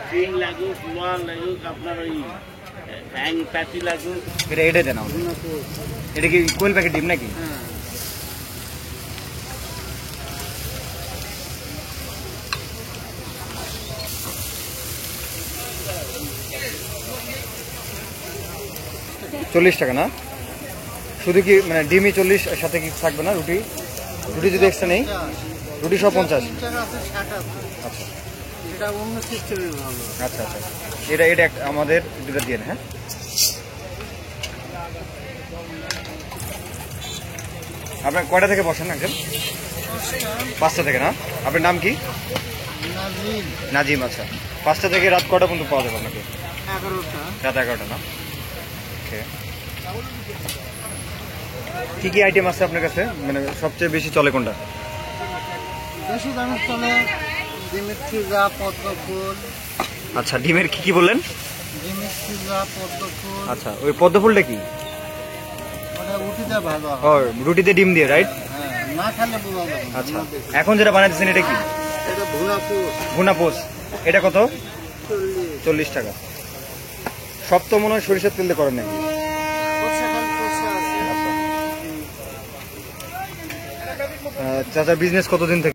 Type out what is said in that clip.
শিং লাগুক, লোয়া লাগুক, আপনার ওই হ্যাং প্যাটি লাগুক। এটা দেন। এটা কি কোয়েল প্যাকেট ডিম নাকি? হ্যাঁ। ৳40 না? শুধু কি মানে ডিমই 40, সাথে কি থাকবে না রুটি? রুটি যদি এক্সট্রা নেই, রুটি সব 50। আচ্ছা এটা অন্য সিস্টেমে ভালো। আচ্ছা আচ্ছা, এটা এটা আমাদের দুটো দিয়ে। হ্যাঁ, আপনার কয়টা থেকে বসেন একজন? 5টা থেকে না? আপনার নাম কি? নাজিম। আচ্ছা, 5টা থেকে রাত কটা পর্যন্ত পাওয়া যাবে আপনাকে? 11টা। রাত 11টা না? ওকে। কি কি আইটেম আছে আপনার কাছে? মানে সবচেয়ে বেশি চলে কোনটা? বেশি দামের চলে ডিমের চুজা, পদ্ম ফুল। আচ্ছা, ডিমের কি কি বললেন? ডিমের চুজা, পদ্ম ফুল। আচ্ছা, ওই পদ্ম ফুলটা কি? ওটা রুটিতে ভালো হয়। ও, রুটিতে ডিম দিয়ে, রাইট? হ্যাঁ, না খেলে বোঝা যাবে না। আচ্ছা, এখন যেটা বানাইতেছেন এটা কি? এটা ভুনা পোস্ট। ভুনা পোস্ট। এটা কত? 40। ৳40। সব তো মনে হয় সরিষার তেল দিয়ে করেন নাকি? চাচা, বিজনেস কতদিন থেকে?